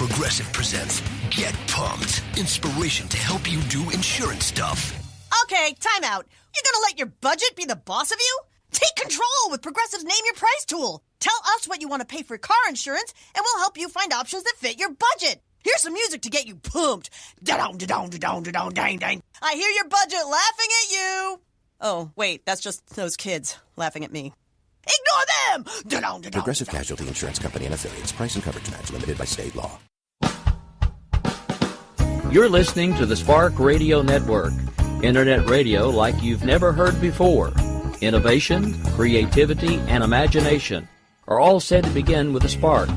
Progressive presents Get Pumped. Inspiration to help you do insurance stuff. Okay, time out. You're gonna let your budget be the boss of you? Take control with Progressive's Name Your Price tool. Tell us what you want to pay for car insurance, and we'll help you find options that fit your budget. Here's some music to get you pumped. Da-dong, da-dong, da-dong, da-dong, dang, dang. I hear your budget laughing at you. Oh, wait, that's just those kids laughing at me. Ignore them! Da-dong, da-dong, Progressive Casualty Insurance Company and Affiliates. Price and coverage match limited by state law. You're listening to the Spark Radio Network. Internet radio like you've never heard before. Innovation, creativity, and imagination are all said to begin with a spark.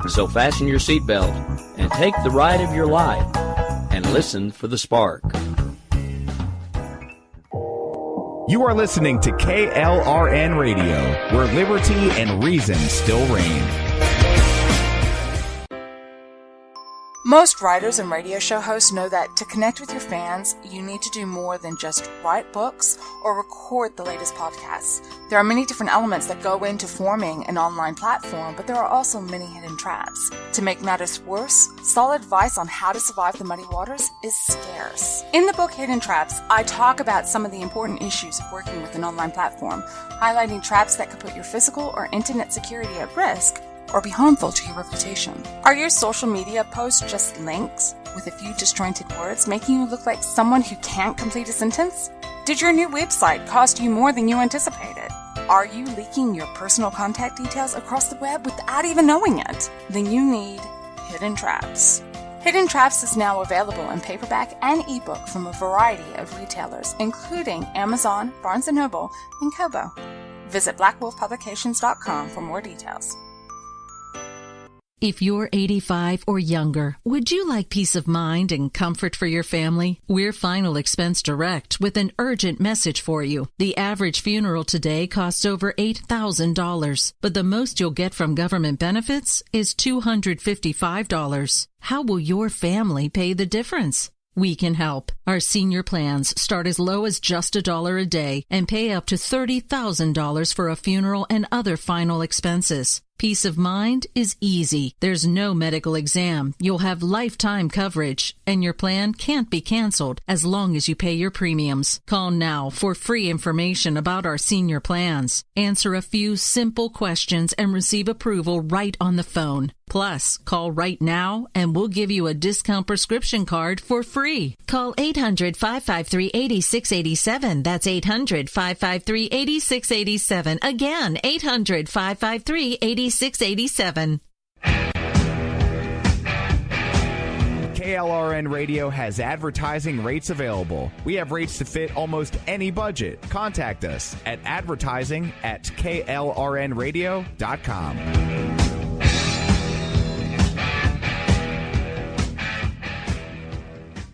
So fasten your seatbelt and take the ride of your life and listen for the spark. You are listening to KLRN Radio, where liberty and reason still reign. Most writers and radio show hosts know that to connect with your fans, you need to do more than just write books or record the latest podcasts. There are many different elements that go into forming an online platform, but there are also many hidden traps. To make matters worse, solid advice on how to survive the muddy waters is scarce. In the book Hidden Traps, I talk about some of the important issues of working with an online platform, highlighting traps that could put your physical or internet security at risk or be harmful to your reputation. Are your social media posts just links with a few disjointed words, making you look like someone who can't complete a sentence? Did your new website cost you more than you anticipated? Are you leaking your personal contact details across the web without even knowing it? Then you need Hidden Traps. Hidden Traps is now available in paperback and ebook from a variety of retailers, including Amazon, Barnes & Noble, and Kobo. Visit blackwolfpublications.com for more details. If you're 85 or younger, would you like peace of mind and comfort for your family? We're Final Expense Direct with an urgent message for you. The average funeral today costs over $8,000, but the most you'll get from government benefits is $255. How will your family pay the difference? We can help. Our senior plans start as low as just $1 a day and pay up to $30,000 for a funeral and other final expenses. Peace of mind is easy. There's no medical exam. You'll have lifetime coverage, and your plan can't be canceled as long as you pay your premiums. Call now for free information about our senior plans. Answer a few simple questions and receive approval right on the phone. Plus, call right now and we'll give you a discount prescription card for free. Call 800-553-8687. That's 800-553-8687. Again, 800-553-8687. KLRN Radio has advertising rates available. We have rates to fit almost any budget. Contact us at advertising@klrnradio.com.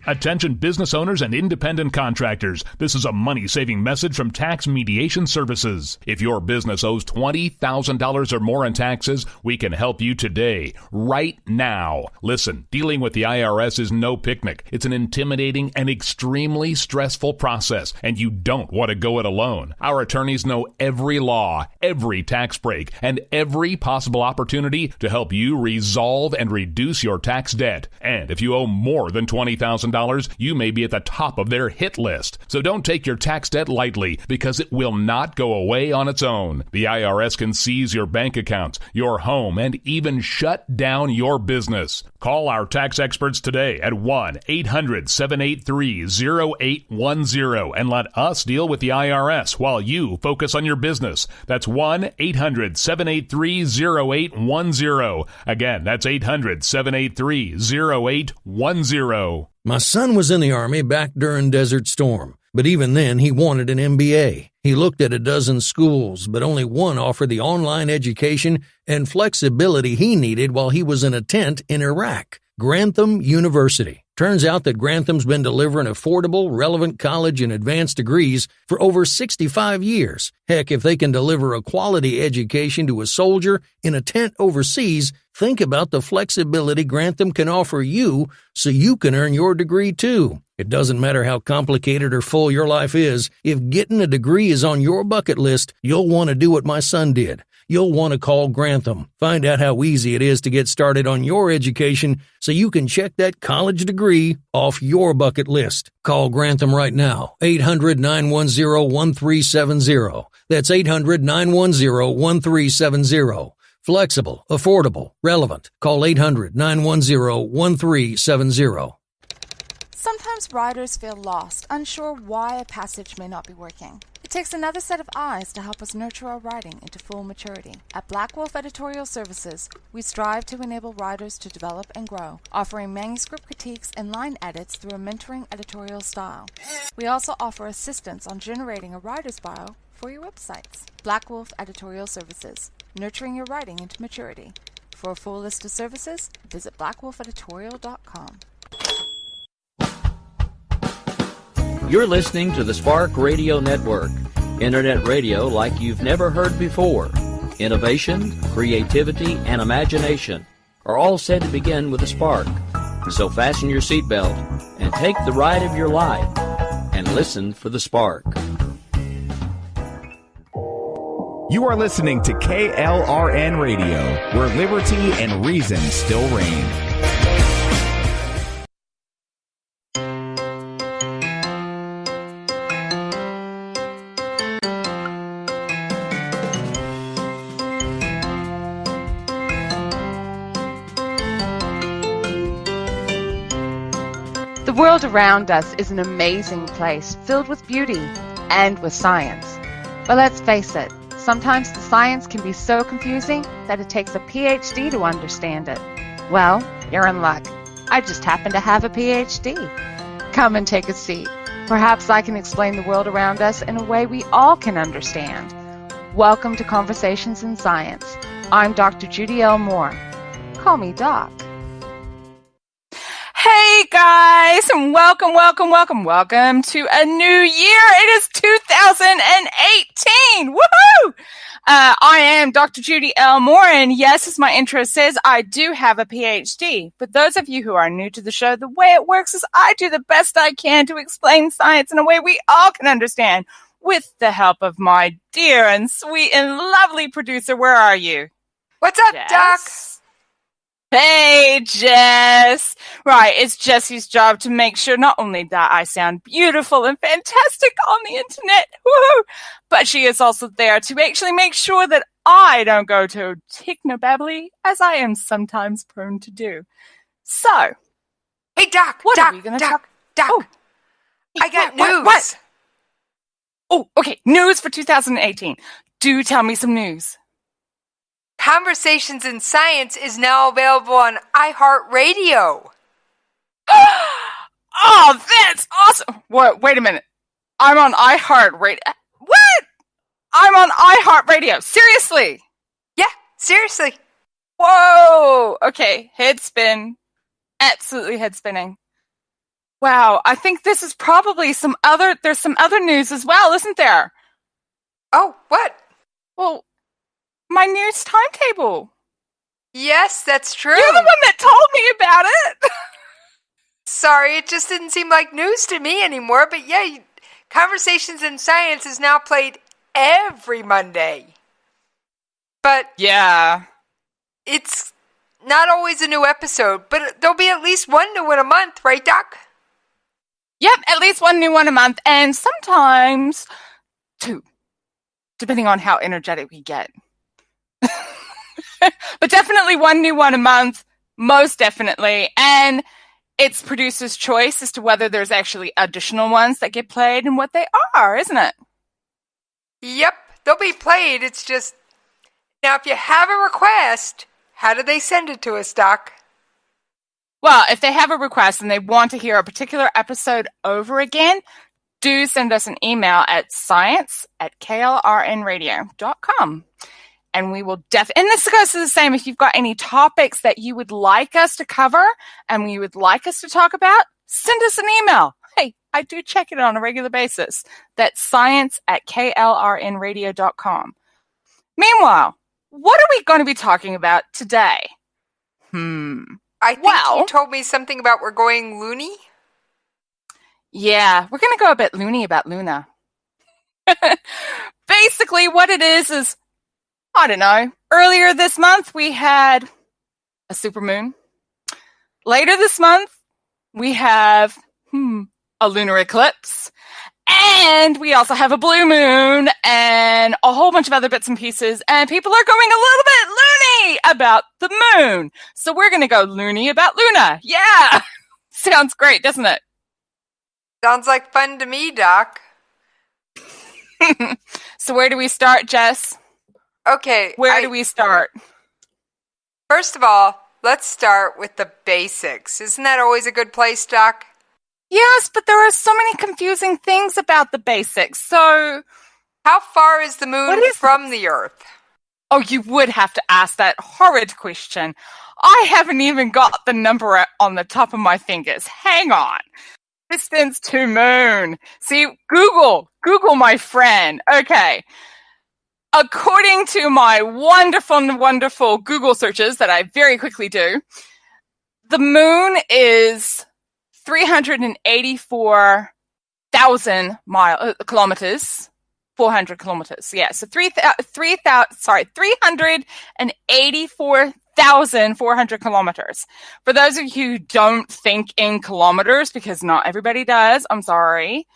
Attention business owners and independent contractors. This is a money-saving message from Tax Mediation Services. If your business owes $20,000 or more in taxes, we can help you today, right now. Listen, dealing with the IRS is no picnic. It's an intimidating and extremely stressful process, and you don't want to go it alone. Our attorneys know every law, every tax break, and every possible opportunity to help you resolve and reduce your tax debt. And if you owe more than $20,000, you may be at the top of their hit list. So don't take your tax debt lightly, because it will not go away on its own. The IRS can seize your bank accounts, your home, and even shut down your business. Call our tax experts today at 1-800-783-0810 and let us deal with the IRS while you focus on your business. That's 1-800-783-0810. Again, that's 800-783-0810. My son was in the Army back during Desert Storm, but even then he wanted an MBA. He looked at a dozen schools, but only one offered the online education and flexibility he needed while he was in a tent in Iraq, Grantham University. Turns out that Grantham's been delivering affordable, relevant college and advanced degrees for over 65 years. Heck, if they can deliver a quality education to a soldier in a tent overseas, think about the flexibility Grantham can offer you so you can earn your degree too. It doesn't matter how complicated or full your life is. If getting a degree is on your bucket list, you'll want to do what my son did. you'll want to call Grantham. Find out how easy it is to get started on your education so you can check that college degree off your bucket list. Call Grantham right now, 800-910-1370. That's 800-910-1370. Flexible, affordable, relevant. Call 800-910-1370. Sometimes writers feel lost, unsure why a passage may not be working. It takes another set of eyes to help us nurture our writing into full maturity. At Black Wolf Editorial Services, we strive to enable writers to develop and grow, offering manuscript critiques and line edits through a mentoring editorial style. We also offer assistance on generating a writer's bio for your websites. Black Wolf Editorial Services, nurturing your writing into maturity. For a full list of services, visit blackwolfeditorial.com. You're listening to the Spark Radio Network, internet radio like you've never heard before. Innovation, creativity, and imagination are all said to begin with a spark. So fasten your seatbelt and take the ride of your life and listen for the spark. You are listening to KLRN Radio, where liberty and reason still reign. The world around us is an amazing place, filled with beauty and with science. But let's face it, sometimes the science can be so confusing that it takes a PhD to understand it. Well, you're in luck. I just happen to have a PhD. Come and take a seat. Perhaps I can explain the world around us in a way we all can understand. Welcome to Conversations in Science. I'm Dr. Judy L. Moore. Call me Doc. Hey guys, and welcome to a new year. It is 2018. Woohoo! I am Dr. Judy L. Moore, and yes, as my intro says, I do have a PhD. But those of you who are new to the show, the way it works is I do the best I can to explain science in a way we all can understand, with the help of my dear and sweet and lovely producer. Where are you? What's up, Jess? Doc? Hey, Jess. Right, it's Jessie's job to make sure not only that I sound beautiful and fantastic on the internet, woohoo, but she is also there to actually make sure that I don't go to technobabbly, as I am sometimes prone to do. So, hey, Doc, what Doc, are we going to Doc, talk? Doc, Oh, I got news. What? Oh, okay, news for 2018. Do tell me some news. Conversations in Science is now available on iHeartRadio. Oh, that's awesome. What? Wait a minute. I'm on iHeartRadio. What? I'm on iHeartRadio. Seriously? Yeah, seriously. Whoa. Okay, head spin. Absolutely head spinning. Wow, I think this is probably there's some other news as well, isn't there? Oh, what? Well, my news timetable. Yes, that's true. You're the one that told me about it. Sorry, it just didn't seem like news to me anymore. But yeah, Conversations in Science is now played every Monday. But yeah, it's not always a new episode, but there'll be at least one new one a month, right, Doc? Yep, at least one new one a month, and sometimes two, depending on how energetic we get. But definitely one new one a month, most definitely. And it's producer's choice as to whether there's actually additional ones that get played and what they are, isn't it? Yep, they'll be played. It's just, now if you have a request, how do they send it to us, Doc? Well, if they have a request and they want to hear a particular episode over again, do send us an email at science@klrnradio.com. And we will and this goes to the same, if you've got any topics that you would like us to cover and you would like us to talk about, send us an email. Hey, I do check it on a regular basis. That's science@klrnradio.com. Meanwhile, what are we going to be talking about today? I think you told me something about we're going loony. Yeah, we're going to go a bit loony about Luna. Basically, what it is I don't know. Earlier this month, we had a supermoon. Later this month, we have a lunar eclipse. And we also have a blue moon and a whole bunch of other bits and pieces. And people are going a little bit loony about the moon. So we're going to go loony about Luna. Yeah. Sounds great, doesn't it? Sounds like fun to me, Doc. So where do we start, Jess? Okay. Where do we start? First of all, let's start with the basics. Isn't that always a good place, Doc? Yes, but there are so many confusing things about the basics. So, how far is the moon from the Earth? Oh, you would have to ask that horrid question. I haven't even got the number on the top of my fingers. Hang on. Distance to moon. See, Google, my friend. Okay. According to my wonderful Google searches that I very quickly do, the moon is 384,000 kilometers, 400 kilometers. Yeah, so 384,400 kilometers. For those of you who don't think in kilometers, because not everybody does, I'm sorry,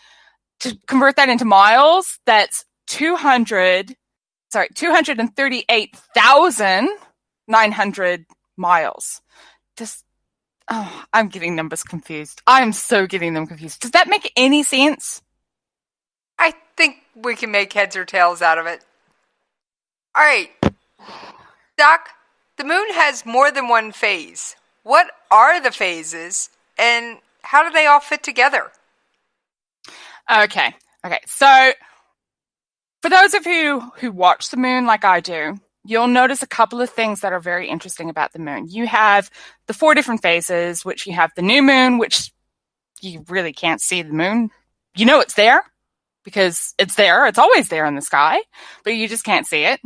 to convert that into miles, that's 238,900 miles. I'm getting numbers confused. I'm so getting them confused. Does that make any sense? I think we can make heads or tails out of it. All right. Doc, the moon has more than one phase. What are the phases, and how do they all fit together? Okay. So, for those of you who watch the moon like I do, you'll notice a couple of things that are very interesting about the moon. You have the 4 different phases, which you have the new moon, which you really can't see the moon. You know it's there because it's there. It's always there in the sky, but you just can't see it.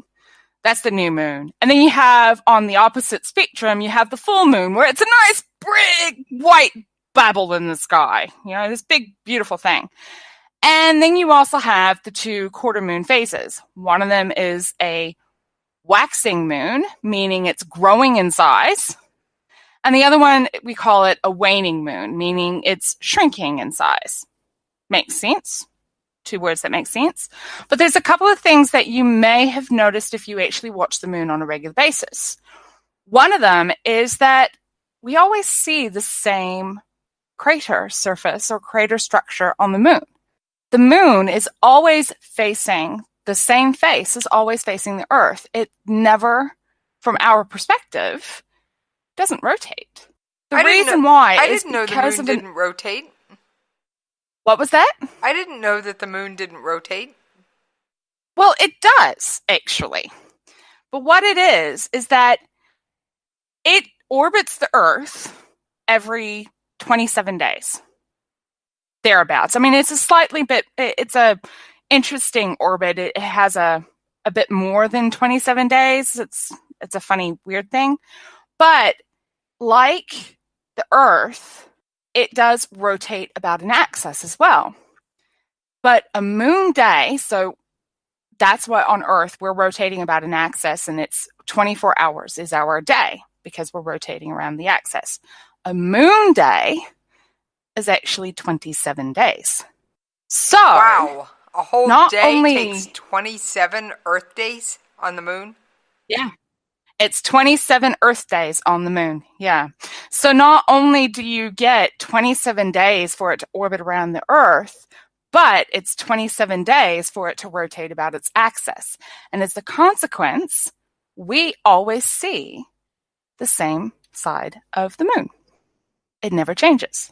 That's the new moon. And then you have, on the opposite spectrum, you have the full moon, where it's a nice, big, white bubble in the sky. You know, this big, beautiful thing. And then you also have the 2 quarter moon phases. One of them is a waxing moon, meaning it's growing in size. And the other one, we call it a waning moon, meaning it's shrinking in size. Makes sense? 2 words that make sense. But there's a couple of things that you may have noticed if you actually watch the moon on a regular basis. One of them is that we always see the same crater surface or crater structure on the moon. The moon is always facing the same face, is always facing the Earth. It never, from our perspective, doesn't rotate. The reason why is because the moon didn't rotate. What was that? I didn't know that the moon didn't rotate. Well, it does, actually. But what it is that it orbits the Earth every 27 days. Thereabouts. I mean, it's a interesting orbit. It has a bit more than 27 days. It's a funny, weird thing. But like the Earth, it does rotate about an axis as well. But a moon day, so that's what on Earth we're rotating about an axis, and it's 24 hours is our day because we're rotating around the axis. A moon day is actually 27 days. So, wow, a whole day takes 27 Earth days on the moon? Yeah. It's 27 Earth days on the moon. Yeah. So not only do you get 27 days for it to orbit around the Earth, but it's 27 days for it to rotate about its axis. And as a consequence, we always see the same side of the moon. It never changes.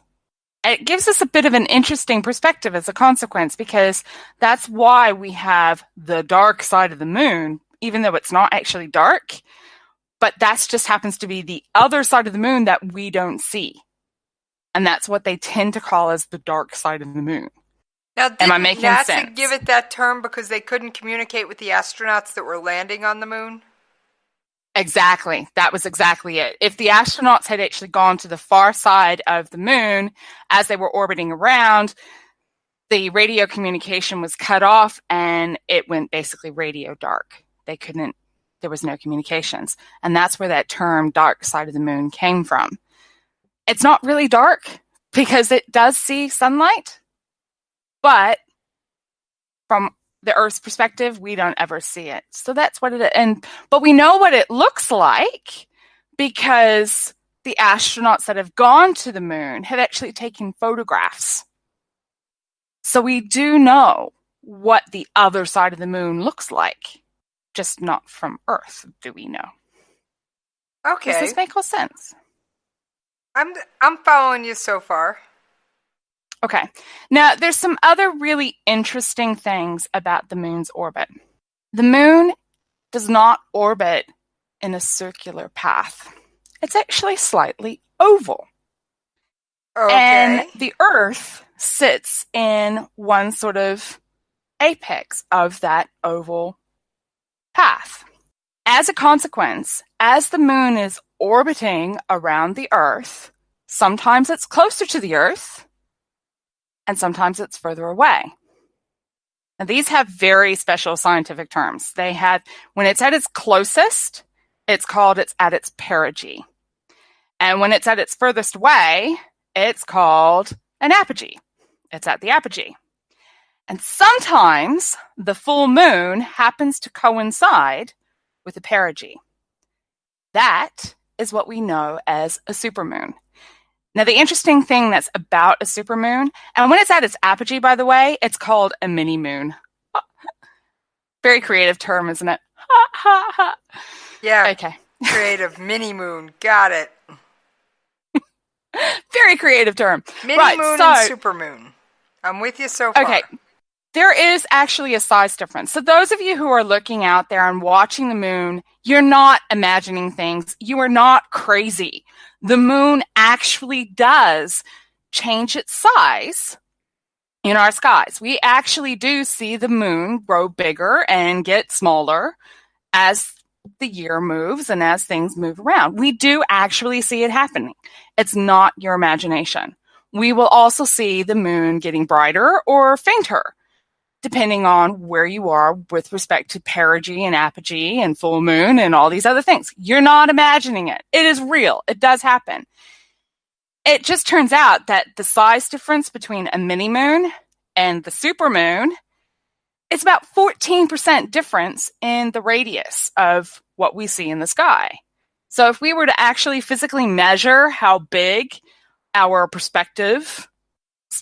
It gives us a bit of an interesting perspective as a consequence, because that's why we have the dark side of the moon, even though it's not actually dark. But that just happens to be the other side of the moon that we don't see. And that's what they tend to call as the dark side of the moon. Now, am I making NASA sense? Give it that term because they couldn't communicate with the astronauts that were landing on the moon? Exactly. That was exactly it. If the astronauts had actually gone to the far side of the moon as they were orbiting around, the radio communication was cut off and it went basically radio dark. They couldn't there was no communications. And that's where that term dark side of the moon came from. It's not really dark because it does see sunlight, but from the Earth's perspective, we don't ever see it. So that's what it is. But we know what it looks like because the astronauts that have gone to the moon have actually taken photographs. So we do know what the other side of the moon looks like, just not from Earth, do we know? Okay. Does this make all sense? I'm following you so far. Okay. Now, there's some other really interesting things about the moon's orbit. The moon does not orbit in a circular path. It's actually slightly oval. Okay. And the Earth sits in one sort of apex of that oval path. As a consequence, as the moon is orbiting around the Earth, sometimes it's closer to the Earth, and sometimes it's further away. Now, these have very special scientific terms. They have, when it's at its closest, it's called it's at its perigee. And when it's at its furthest away, it's called an apogee. It's at the apogee. And sometimes the full moon happens to coincide with the perigee. That is what we know as a supermoon. Now, the interesting thing that's about a supermoon, and when it's at its apogee, by the way, it's called a mini-moon. Very creative term, isn't it? Ha, ha, ha. Yeah. Okay. Creative. Mini-moon. Got it. Very creative term. Mini-moon and supermoon. I'm with you so far. Okay. There is actually a size difference. So those of you who are looking out there and watching the moon, you're not imagining things. You are not crazy. The moon actually does change its size in our skies. We actually do see the moon grow bigger and get smaller as the year moves and as things move around. We do actually see it happening. It's not your imagination. We will also see the moon getting brighter or fainter, depending on where you are with respect to perigee and apogee and full moon and all these other things. You're not imagining it. It is real. It does happen. It just turns out that the size difference between a mini-moon and the supermoon is about 14% difference in the radius of what we see in the sky. So if we were to actually physically measure how big our perspective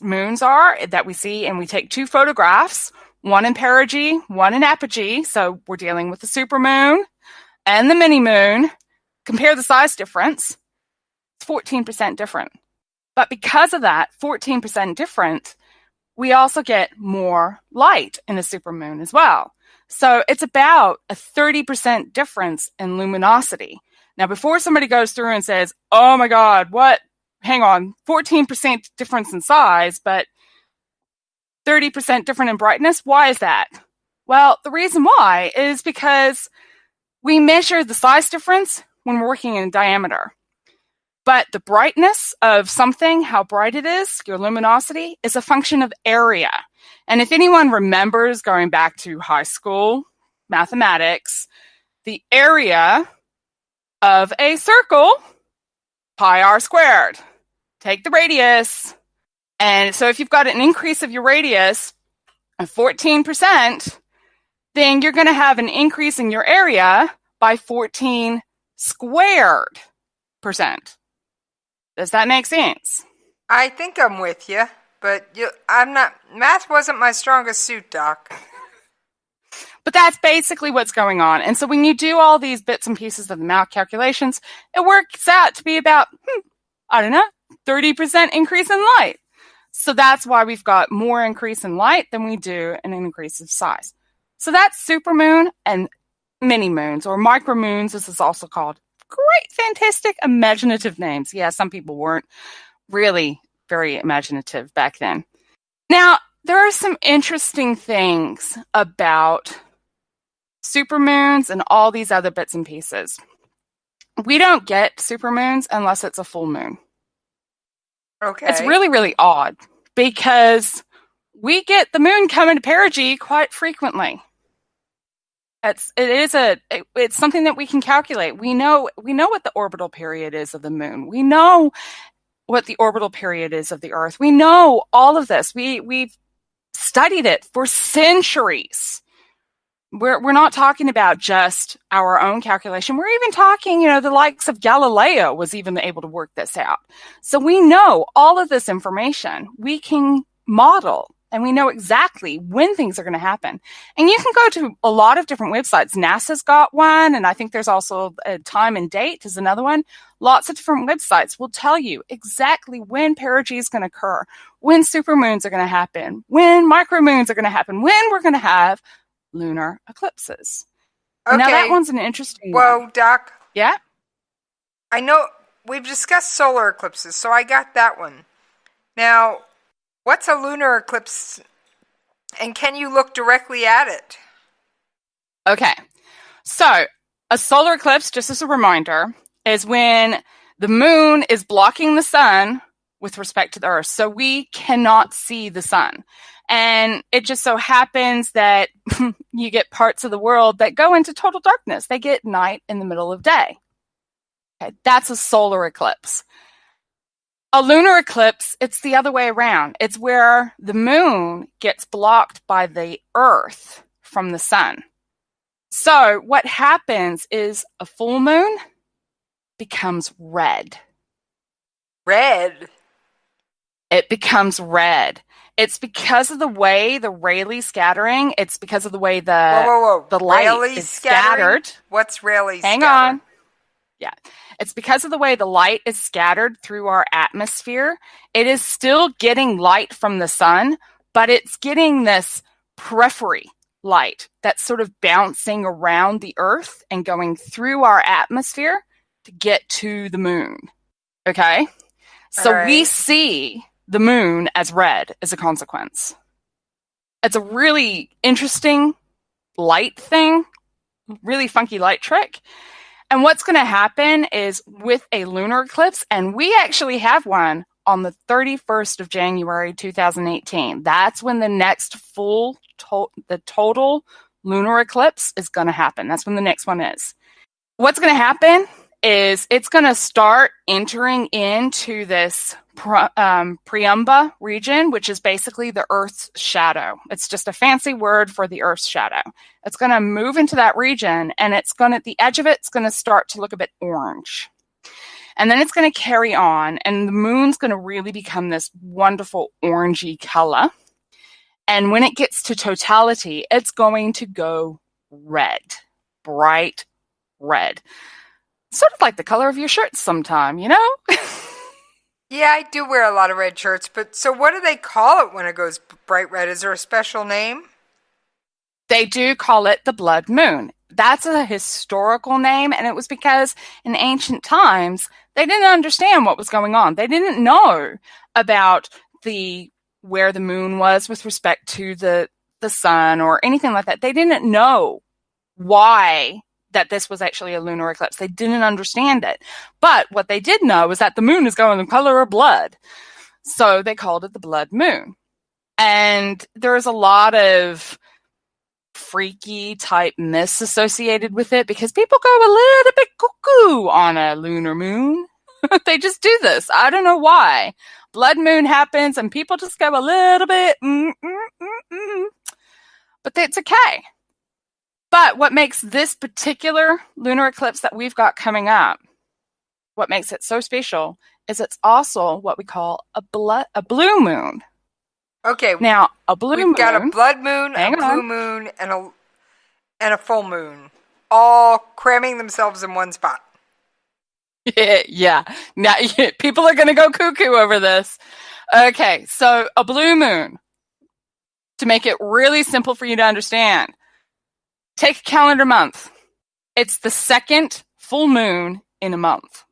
moons are that we see, and we take two photographs, one in perigee, one in apogee, so we're dealing with the supermoon and the mini-moon, compare the size difference, it's 14% different. But because of that 14% different, we also get more light in a supermoon as well. So it's about a 30% difference in luminosity. Now, before somebody goes through and says, oh my God, what? Hang on, 14% difference in size, but 30% different in brightness. Why is that? Well, the reason why is because we measure the size difference when we're working in diameter. But the brightness of something, how bright it is, your luminosity, is a function of area. And if anyone remembers going back to high school mathematics, the area of a circle, pi r squared. Take the radius. And so if you've got an increase of your radius of 14%, then you're going to have an increase in your area by 14 squared percent. Does that make sense? I think I'm with you, but I'm not. Math wasn't my strongest suit, Doc. But that's basically what's going on. And so when you do all these bits and pieces of the math calculations, it works out to be about, 30% increase in light. So that's why we've got more increase in light than we do an increase of size. So that's supermoon and mini moons, or micromoons, as it's also called. Great, fantastic, imaginative names. Yeah, some people weren't really very imaginative back then. Now, there are some interesting things about supermoons and all these other bits and pieces. We don't get supermoons unless it's a full moon. Okay. It's really, really odd because we get the moon coming to perigee quite frequently. It's something that we can calculate. We know what the orbital period is of the moon. We know what the orbital period is of the Earth. We know all of this. We've studied it for centuries. We're not talking about just our own calculation. We're even talking, the likes of Galileo was even able to work this out. So we know all of this information. We can model, and we know exactly when things are going to happen. And you can go to a lot of different websites. NASA's got one, and I think there's also a time and date is another one. Lots of different websites will tell you exactly when perigee is going to occur, when supermoons are going to happen, when micromoons are going to happen, when we're going to have lunar eclipses. Okay. Now that one's an interesting one. Whoa, Doc. Yeah? I know we've discussed solar eclipses, so I got that one. Now, what's a lunar eclipse, and can you look directly at it? Okay. So, a solar eclipse, just as a reminder, is when the moon is blocking the sun with respect to the Earth. So we cannot see the sun. And it just so happens that you get parts of the world that go into total darkness. They get night in the middle of day. Okay, that's a solar eclipse. A lunar eclipse, it's the other way around. It's where the moon gets blocked by the Earth from the sun. So what happens is a full moon becomes red. Red? It becomes red. It's because of the way the Rayleigh scattering, it's because of the way the light Rayleigh is scattering? scattered. What's Rayleigh Hang scattering? on. Yeah. It's because of the way the light is scattered through our atmosphere. It is still getting light from the sun, but it's getting this periphery light that's sort of bouncing around the Earth and going through our atmosphere to get to the moon. Okay? So we see the moon as red as a consequence. It's a really interesting light thing, really funky light trick. And what's going to happen is with a lunar eclipse, and we actually have one on the 31st of January, 2018. That's when the next the total lunar eclipse is going to happen. That's when the next one is. What's going to happen is it's going to start entering into this Priamba region, which is basically the Earth's shadow. It's just a fancy word for the Earth's shadow. It's going to move into that region, and the edge of it's going to start to look a bit orange. And then it's going to carry on, and the moon's going to really become this wonderful orangey color. And when it gets to totality, it's going to go red, bright red. Sort of like the color of your shirt sometime, you know? Yeah, I do wear a lot of red shirts, but so what do they call it when it goes bright red? Is there a special name? They do call it the blood moon. That's a historical name, and it was because in ancient times, they didn't understand what was going on. They didn't know about where the moon was with respect to the sun or anything like that. They didn't know why that this was actually a lunar eclipse. They didn't understand it. But what they did know was that the moon is going the color of blood. So they called it the blood moon. And there's a lot of freaky type myths associated with it because people go a little bit cuckoo on a lunar moon. They just do this. I don't know why. Blood moon happens and people just go a little bit, But it's okay. But what makes this particular lunar eclipse that we've got coming up, what makes it so special, is it's also what we call a blue moon. Okay. Now, a blue moon. We've got a blood moon, a blue moon, and a full moon, all cramming themselves in one spot. Yeah. Now, people are going to go cuckoo over this. Okay, so a blue moon, to make it really simple for you to understand, take a calendar month. It's the second full moon in a month.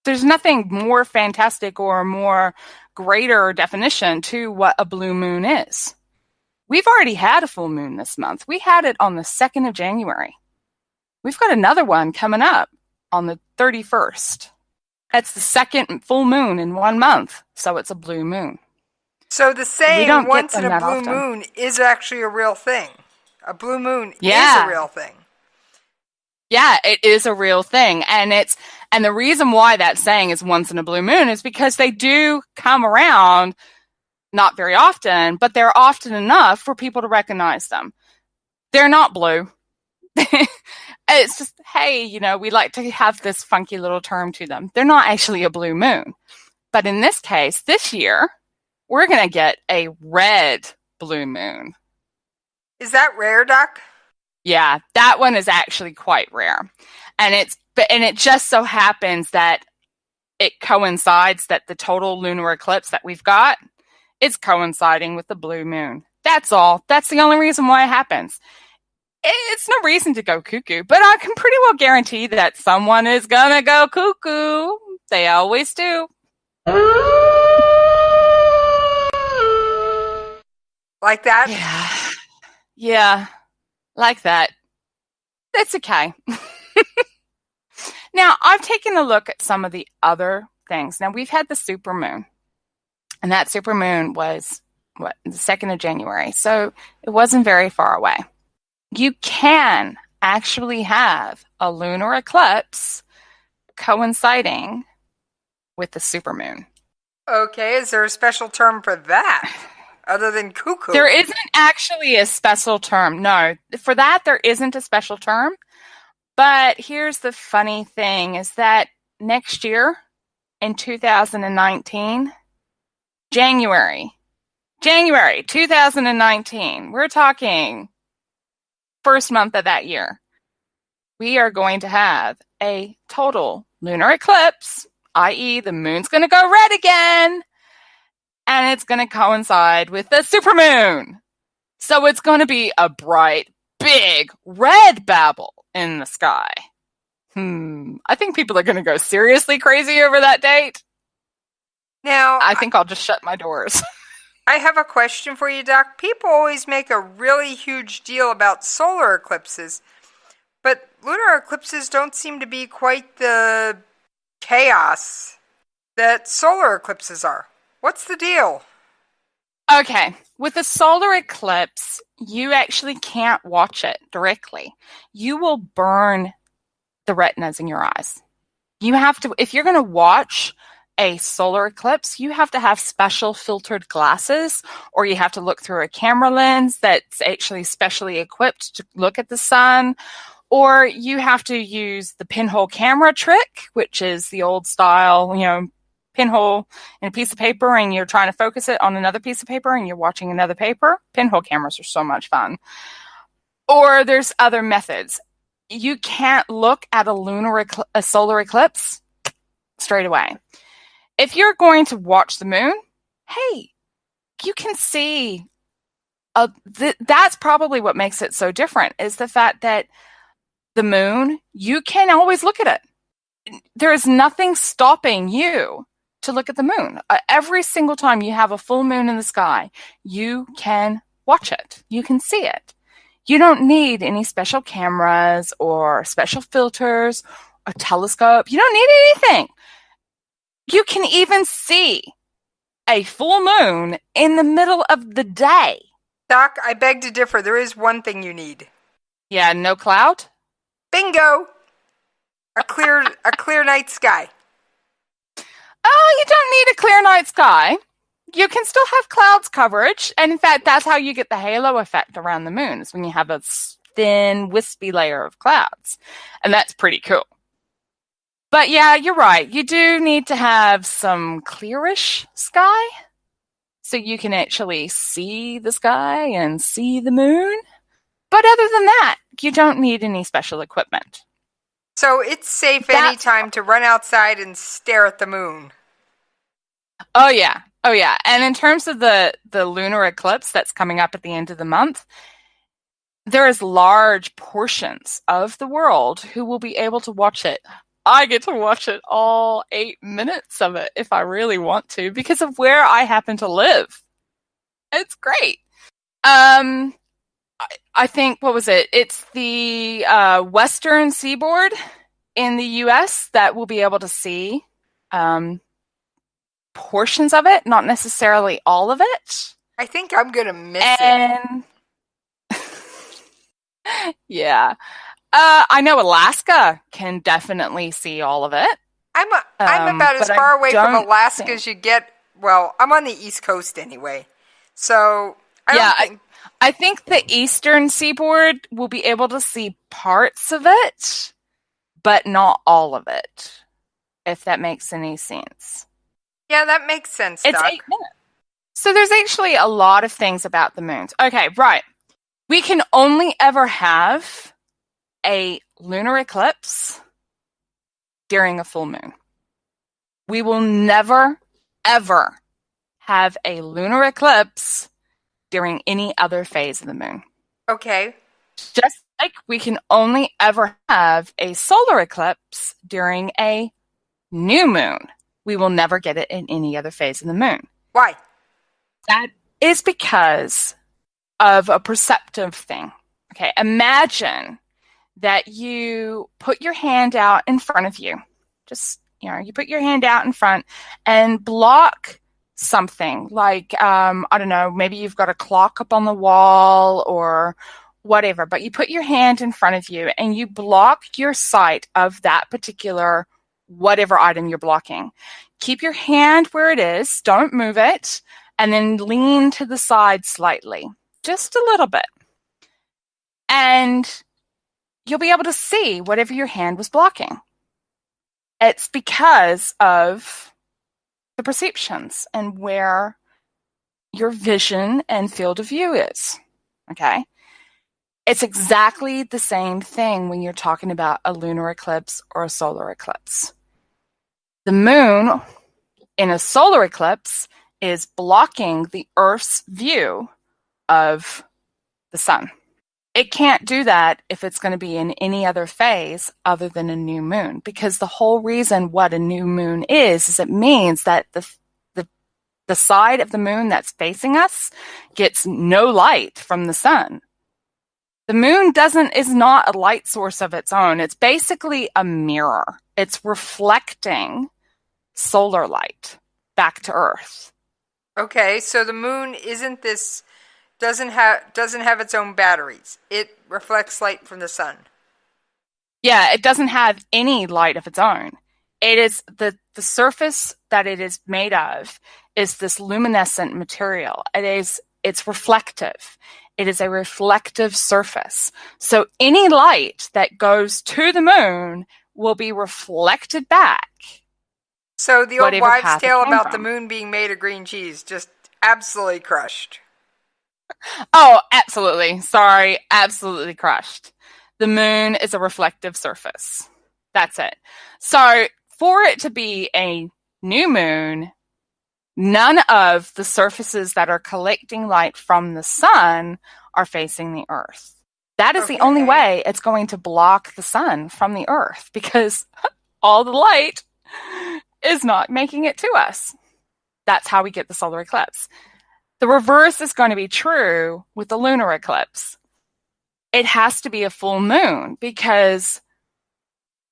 There's nothing more fantastic or more greater definition to what a blue moon is. We've already had a full moon this month. We had it on the 2nd of January. We've got another one coming up on the 31st. That's the second full moon in 1 month, so it's a blue moon. So the saying once in a blue moon is actually a real thing. A blue moon is a real thing. Yeah, it is a real thing. And the reason why that saying is once in a blue moon is because they do come around not very often, but they're often enough for people to recognize them. They're not blue. It's just, hey, we like to have this funky little term to them. They're not actually a blue moon. But in this case, this year, we're going to get a red blue moon. Is that rare, Doc? Yeah, that one is actually quite rare. And it just so happens that it coincides that the total lunar eclipse that we've got is coinciding with the blue moon. That's all. That's the only reason why it happens. It's no reason to go cuckoo, but I can pretty well guarantee that someone is going to go cuckoo. They always do. Like that? Yeah, like that. That's okay. Now, I've taken a look at some of the other things. Now, we've had the supermoon, and that supermoon was, the 2nd of January, so it wasn't very far away. You can actually have a lunar eclipse coinciding with the supermoon. Okay, is there a special term for that other than cuckoo? There isn't actually a special term. No, for that there isn't a special term. But here's the funny thing is that next year in 2019, January 2019, we're talking first month of that year, we are going to have a total lunar eclipse, i.e. the moon's going to go red again, and it's going to coincide with the supermoon. So it's going to be a bright, big red babble in the sky. I think people are going to go seriously crazy over that date. Now, I think I'll just shut my doors. I have a question for you, Doc. People always make a really huge deal about solar eclipses, but lunar eclipses don't seem to be quite the chaos that solar eclipses are. What's the deal? Okay, with a solar eclipse, you actually can't watch it directly. You will burn the retinas in your eyes. You have to, if you're going to watch a solar eclipse, you have to have special filtered glasses, or you have to look through a camera lens that's actually specially equipped to look at the sun, or you have to use the pinhole camera trick, which is the old style, pinhole in a piece of paper and you're trying to focus it on another piece of paper and you're watching another paper. Pinhole cameras are so much fun. Or there's other methods. You can't look at a solar eclipse straight away. If you're going to watch the moon, hey, you can see. That's probably what makes it so different, is the fact that the moon, you can always look at it. There is nothing stopping you to look at the moon. Every single time you have a full moon in the sky, you can watch it. You can see it. You don't need any special cameras or special filters or telescope. You don't need anything. You can even see a full moon in the middle of the day. Doc, I beg to differ. There is one thing you need. Yeah, no cloud? Bingo! A clear night sky. Oh, you don't need a clear night sky. You can still have clouds coverage. And in fact, that's how you get the halo effect around the moon, is when you have a thin, wispy layer of clouds. And that's pretty cool. But yeah, you're right. You do need to have some clearish sky so you can actually see the sky and see the moon. But other than that, you don't need any special equipment. So it's safe anytime to run outside and stare at the moon. Oh, yeah. Oh, yeah. And in terms of the lunar eclipse that's coming up at the end of the month, there is large portions of the world who will be able to watch it. I get to watch it all 8 minutes of it if I really want to, because of where I happen to live. It's great. I think, what was it? It's the western seaboard in the U.S. that will be able to see portions of it, not necessarily all of it. I think I'm going to miss it. Yeah. I know Alaska can definitely see all of it. I'm about as far away from Alaska as you get. Well, I'm on the East Coast anyway. So, I think the eastern seaboard will be able to see parts of it, but not all of it, if that makes any sense. Yeah, that makes sense, Doc. It's 8 minutes. So there's actually a lot of things about the moons. Okay, right. We can only ever have a lunar eclipse during a full moon. We will never, ever have a lunar eclipse during any other phase of the moon. Okay. Just like we can only ever have a solar eclipse during a new moon. We will never get it in any other phase of the moon. Why? That is because of a perceptive thing. Okay, imagine that you put your hand out in front of you. Just, you put your hand out in front and block something like, I don't know, maybe you've got a clock up on the wall or whatever, but you put your hand in front of you and you block your sight of that particular whatever item you're blocking. Keep your hand where it is, don't move it, and then lean to the side slightly, just a little bit. And you'll be able to see whatever your hand was blocking. It's because of the perceptions and where your vision and field of view is. Okay? It's exactly the same thing when you're talking about a lunar eclipse or a solar eclipse. The moon in a solar eclipse is blocking the Earth's view of the sun. It can't do that if it's going to be in any other phase other than a new moon, because the whole reason what a new moon is it means that the side of the moon that's facing us gets no light from the sun. The moon is not a light source of its own. It's basically a mirror. It's reflecting solar light back to Earth. Okay, so the moon doesn't have its own batteries. It reflects light from the sun. Yeah, it doesn't have any light of its own. It is the surface that it is made of is this luminescent material. It's reflective. It is a reflective surface. So any light that goes to the moon will be reflected back. So the old wives' tale about the moon being made of green cheese just absolutely crushed. Oh, absolutely. Sorry, absolutely crushed. The moon is a reflective surface. That's it. So for it to be a new moon, none of the surfaces that are collecting light from the sun are facing the Earth. That is the only way it's going to block the sun from the Earth, because all the light is not making it to us. That's how we get the solar eclipse. The reverse is going to be true with the lunar eclipse. It has to be a full moon, because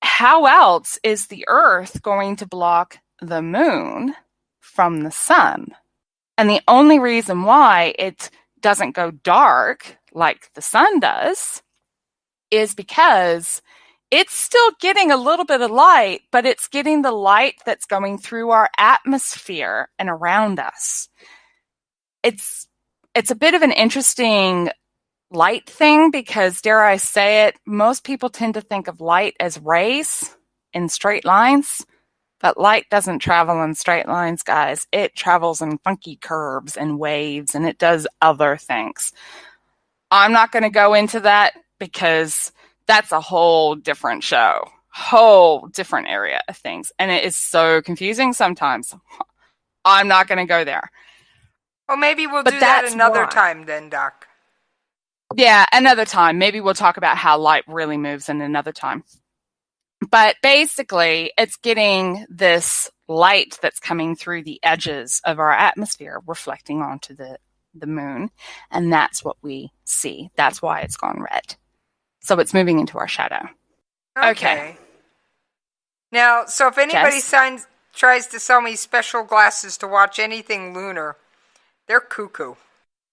how else is the Earth going to block the moon from the sun? And the only reason why it doesn't go dark like the sun does is because it's still getting a little bit of light, but it's getting the light that's going through our atmosphere and around us. It's a bit of an interesting light thing because, dare I say it, most people tend to think of light as rays in straight lines, but light doesn't travel in straight lines, guys. It travels in funky curves and waves, and it does other things. I'm not going to go into that because that's a whole different show, whole different area of things, and it is so confusing sometimes. I'm not going to go there. Well, maybe we'll do that another time then, Doc. Yeah, another time. Maybe we'll talk about how light really moves in another time. But basically, it's getting this light that's coming through the edges of our atmosphere reflecting onto the moon, and that's what we see. That's why it's gone red. So it's moving into our shadow. Okay. Now, so if anybody tries to sell me special glasses to watch anything lunar, they're cuckoo.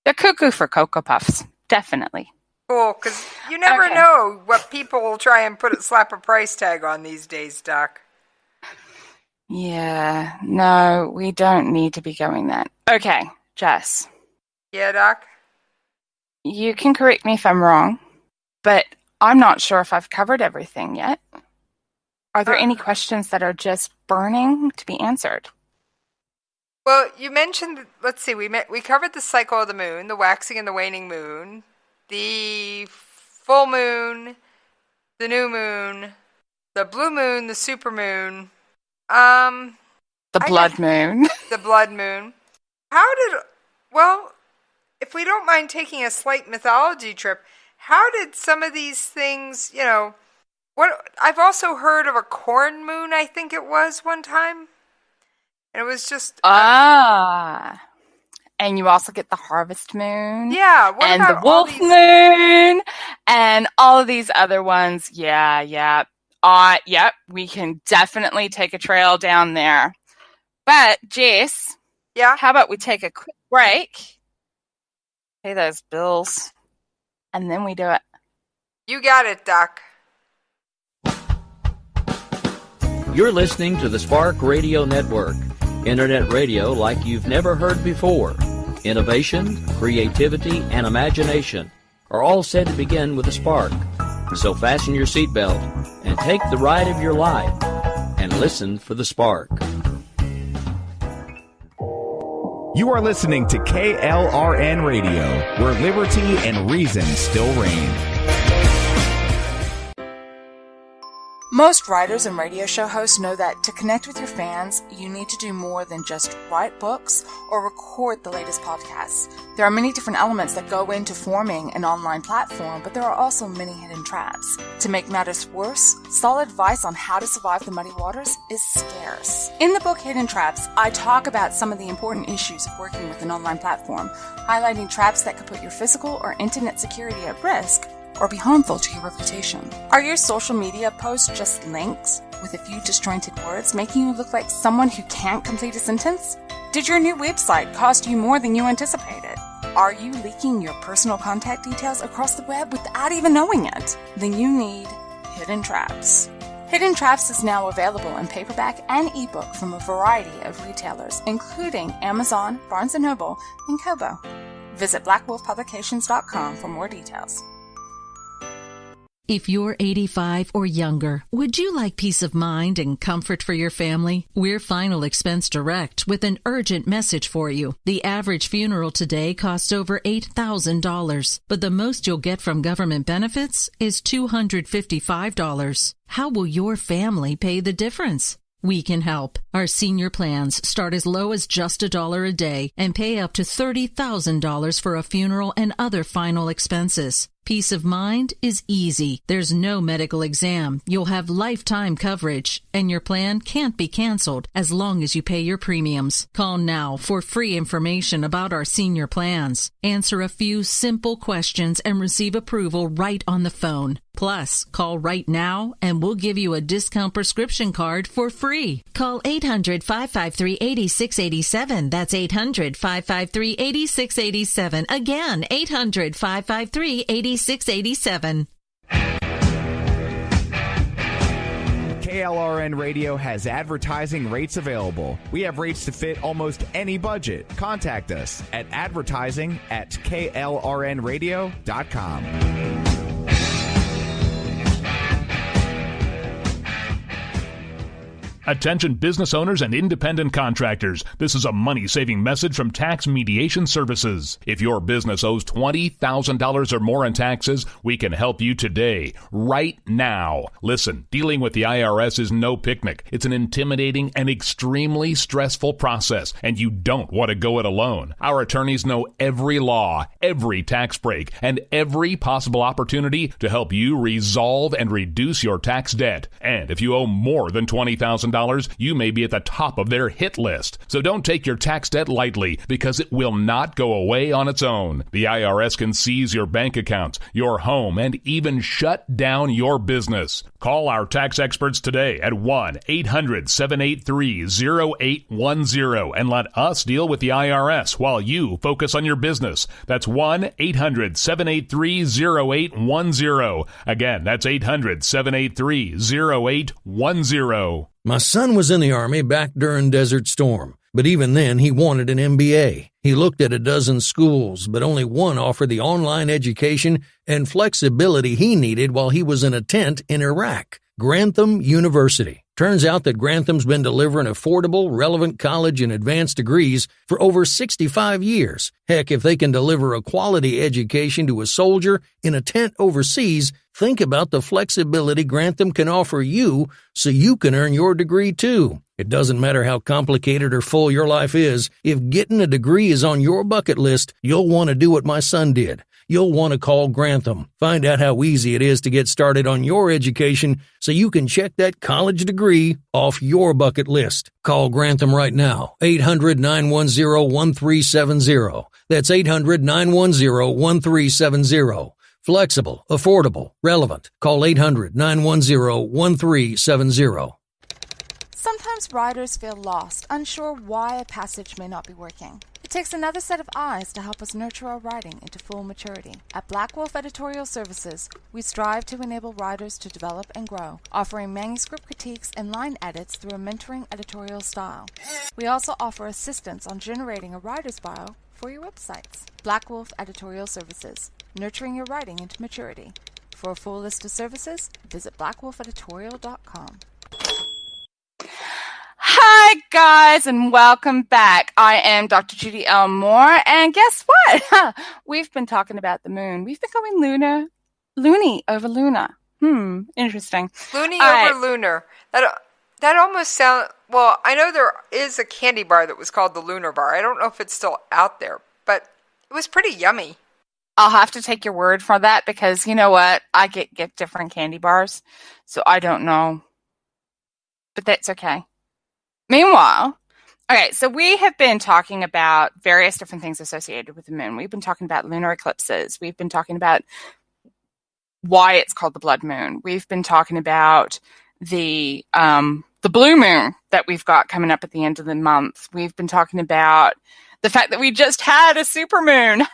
They're cuckoo for Cocoa Puffs, definitely. Cool, because you never know what people will try and slap a price tag on these days, Doc. Yeah, no, we don't need to be going that. Okay, Jess. Yeah, Doc? You can correct me if I'm wrong, but I'm not sure if I've covered everything yet. Are there any questions that are just burning to be answered? Well, you mentioned, let's see, we covered the cycle of the moon, the waxing and the waning moon, the full moon, the new moon, the blue moon, the super moon, the blood moon. The blood moon. If we don't mind taking a slight mythology trip, how did some of these things, I've also heard of a corn moon, I think it was one time. And it was just... And you also get the harvest moon. Yeah. And the wolf moon. And all of these other ones. Yeah. Yep. We can definitely take a trail down there. But, Jess. Yeah? How about we take a quick break? Pay those bills. And then we do it. You got it, Doc. You're listening to the Spark Radio Network. Internet radio like you've never heard before. Innovation, creativity, and imagination are all said to begin with a spark. So fasten your seatbelt and take the ride of your life and listen for the spark. You are listening to KLRN Radio, where liberty and reason still reign. Most writers and radio show hosts know that to connect with your fans, you need to do more than just write books or record the latest podcasts. There are many different elements that go into forming an online platform, but there are also many hidden traps. To make matters worse, solid advice on how to survive the muddy waters is scarce. In the book Hidden Traps, I talk about some of the important issues of working with an online platform, highlighting traps that could put your physical or internet security at risk or be harmful to your reputation. Are your social media posts just links with a few disjointed words, making you look like someone who can't complete a sentence? Did your new website cost you more than you anticipated? Are you leaking your personal contact details across the web without even knowing it? Then you need Hidden Traps. Hidden Traps is now available in paperback and ebook from a variety of retailers, including Amazon, Barnes & Noble, and Kobo. Visit blackwolfpublications.com for more details. If you're 85 or younger, would you like peace of mind and comfort for your family? We're Final Expense Direct with an urgent message for you. The average funeral today costs over $8,000, but the most you'll get from government benefits is $255. How will your family pay the difference? We can help. Our senior plans start as low as just $1 a day and pay up to $30,000 for a funeral and other final expenses. Peace of mind is easy. There's no medical exam. You'll have lifetime coverage, and your plan can't be canceled as long as you pay your premiums. Call now for free information about our senior plans. Answer a few simple questions and receive approval right on the phone. Plus, call right now and we'll give you a discount prescription card for free. Call 800-553-8687. That's 800-553-8687. Again, 800-553-8687. KLRN Radio has advertising rates available. We have rates to fit almost any budget. Contact us at advertising@klrnradio.com. Attention business owners and independent contractors. This is a money-saving message from Tax Mediation Services. If your business owes $20,000 or more in taxes, we can help you today, right now. Listen, dealing with the IRS is no picnic. It's an intimidating and extremely stressful process, and you don't want to go it alone. Our attorneys know every law, every tax break, and every possible opportunity to help you resolve and reduce your tax debt. And if you owe more than $20,000, $20,000, you may be at the top of their hit list. So don't take your tax debt lightly, because it will not go away on its own. The IRS can seize your bank accounts, your home, and even shut down your business. Call our tax experts today at 1-800-783-0810 and let us deal with the IRS while you focus on your business. That's 1-800-783-0810. Again, that's 800-783-0810. My son was in the Army back during Desert Storm, but even then he wanted an MBA. He looked at a dozen schools, but only one offered the online education and flexibility he needed while he was in a tent in Iraq. Grantham University. Turns out that Grantham's been delivering affordable, relevant college and advanced degrees for over 65 years. Heck, if they can deliver a quality education to a soldier in a tent overseas, think about the flexibility Grantham can offer you so you can earn your degree too. It doesn't matter how complicated or full your life is. If getting a degree is on your bucket list, you'll want to do what my son did. You'll want to call Grantham. Find out how easy it is to get started on your education so you can check that college degree off your bucket list. Call Grantham right now, 800-910-1370. That's 800-910-1370. Flexible, affordable, relevant. Call 800-910-1370. Sometimes riders feel lost, unsure why a passage may not be working. It takes another set of eyes to help us nurture our writing into full maturity. At Black Wolf Editorial Services, we strive to enable writers to develop and grow, offering manuscript critiques and line edits through a mentoring editorial style. We also offer assistance on generating a writer's bio for your websites. Black Wolf Editorial Services, nurturing your writing into maturity. For a full list of services, visit blackwolfeditorial.com. Hi, guys, and welcome back. I am Dr. Judy L. Moore, and guess what? We've been talking about the moon. We've been going loony over Luna. Interesting. Loony over lunar. That almost sounds... Well, I know there is a candy bar that was called the Lunar Bar. I don't know if it's still out there, but it was pretty yummy. I'll have to take your word for that because, you know what? I get different candy bars, so I don't know. But that's okay. Meanwhile, okay, so we have been talking about various different things associated with the moon. We've been talking about lunar eclipses. We've been talking about why it's called the blood moon. We've been talking about the blue moon that we've got coming up at the end of the month. We've been talking about the fact that we just had a supermoon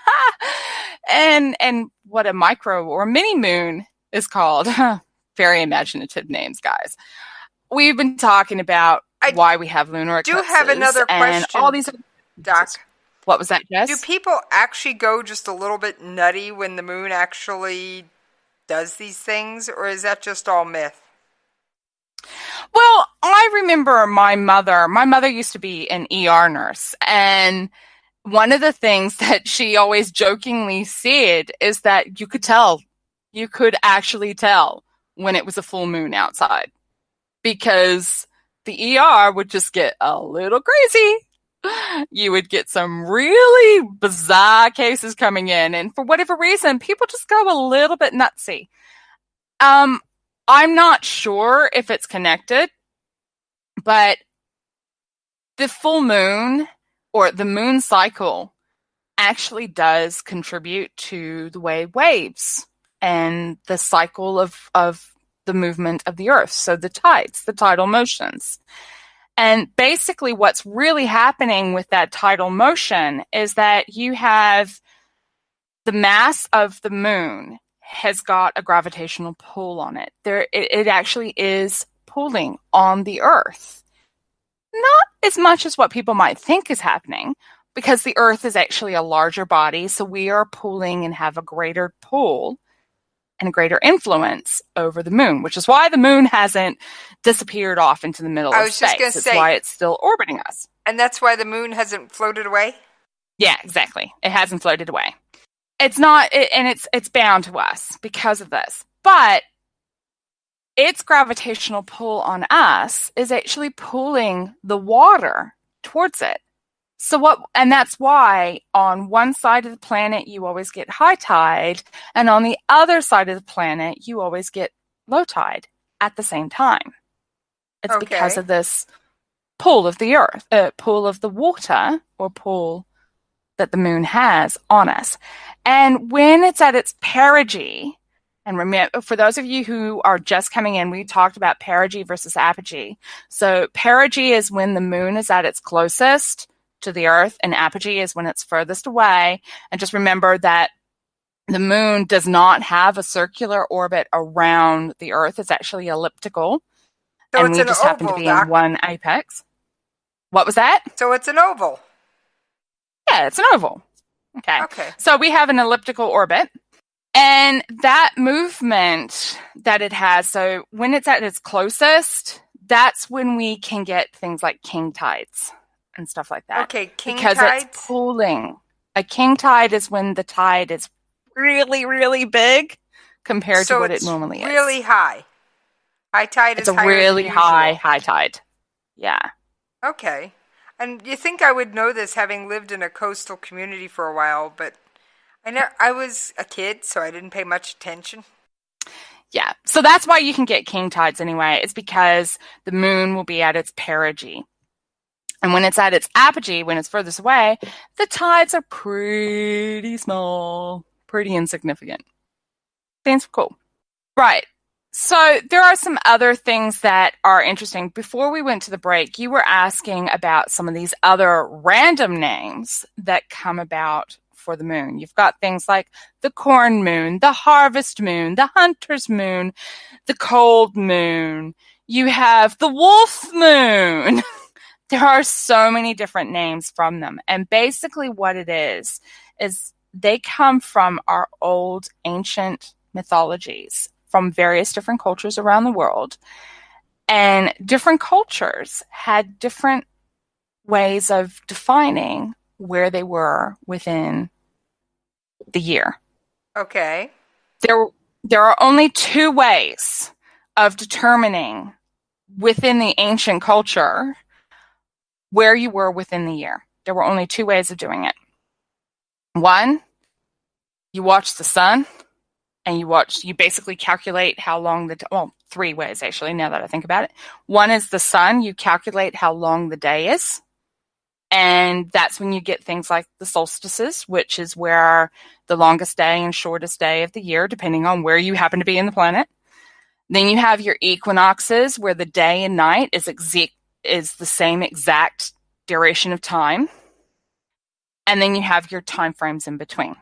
and what a micro or mini moon is called. Very imaginative names, guys. We've been talking about why we have lunar eclipses. Do have another question, all these Doc. What was that, Jess? Do people actually go just a little bit nutty when the moon actually does these things, or is that just all myth? Well, I remember my mother used to be an ER nurse, and one of the things that she always jokingly said is that you could actually tell when it was a full moon outside, because the ER would just get a little crazy. You would get some really bizarre cases coming in, and for whatever reason, people just go a little bit nutsy. I'm not sure if it's connected, but the full moon or the moon cycle actually does contribute to the way waves and the cycle of the movement of the earth. So the tides, the tidal motions. And basically what's really happening with that tidal motion is that you have the mass of the moon has got a gravitational pull on it. It actually is pulling on the earth. Not as much as what people might think is happening, because the earth is actually a larger body, so we are pulling and have a greater pull and a greater influence over the moon, which is why the moon hasn't disappeared off into the middle of space. It's why it's still orbiting us. And that's why the moon hasn't floated away? Yeah, exactly. It hasn't floated away. It's not, and it's bound to us because of this. But its gravitational pull on us is actually pulling the water towards it. And that's why on one side of the planet you always get high tide, and on the other side of the planet you always get low tide at the same time. It's because of this pull of the earth, pull of the water, or pull that the moon has on us. And when it's at its perigee, and remember, for those of you who are just coming in, we talked about perigee versus apogee. So perigee is when the moon is at its closest to the earth, and apogee is when it's furthest away. And just remember that the moon does not have a circular orbit around the earth. It's actually elliptical. So and it's we an just happen to oval, be Doc. in one apex. What was that? So it's an oval. Yeah, it's an oval. Okay. Okay. So we have an elliptical orbit. And that movement that it has, so when it's at its closest, that's when we can get things like king tides and stuff like that. Okay, king because tides? it's pulling. A king tide is when the tide is really, really big compared to what it normally is. Really high. High tide It's is a higher really than high usual. tide. Yeah. Okay. And you think I would know this having lived in a coastal community for a while, but I was a kid, so I didn't pay much attention. Yeah. So that's why you can get king tides anyway. It's because the moon will be at its perigee. And when it's at its apogee, when it's furthest away, the tides are pretty small, pretty insignificant. Seems cool. Right. So there are some other things that are interesting. Before we went to the break, you were asking about some of these other random names that come about for the moon. You've got things like the corn moon, the harvest moon, the hunter's moon, the cold moon. You have the wolf moon. There are so many different names from them. And basically what it is they come from our old ancient mythologies from various different cultures around the world. And different cultures had different ways of defining where they were within the year. Okay. There are only two ways of determining within the ancient culture where you were within the year. There were only two ways of doing it. One, you watch the sun, and you basically calculate how long three ways actually, now that I think about it. One is the sun, you calculate how long the day is. And that's when you get things like the solstices, which is where the longest day and shortest day of the year, depending on where you happen to be in the planet. Then you have your equinoxes, where the day and night is the same exact duration of time. And then you have your time frames in between.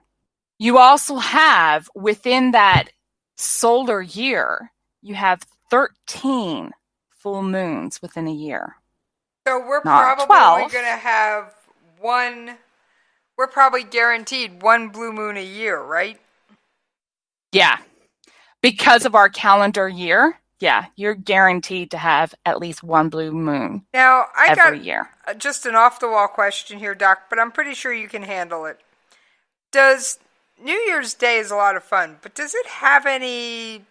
You also have, within that solar year, you have 13 full moons within a year. So we're Not probably 12. going to have we're probably guaranteed one blue moon a year, right? Yeah. Because of our calendar year, yeah, you're guaranteed to have at least one blue moon Now, I every got year. just an off-the-wall question here, Doc, but I'm pretty sure you can handle it. New Year's Day is a lot of fun, but does it have any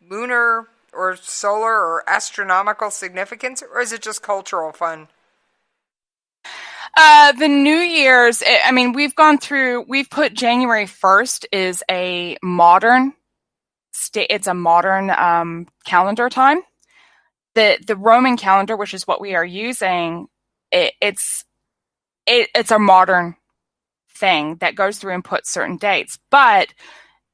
lunar or solar or astronomical significance, or is it just cultural fun? The New Year's, I mean, we've put January 1st is a modern it's a modern calendar time. The Roman calendar, which is what we are using, it's a modern thing that goes through and puts certain dates, but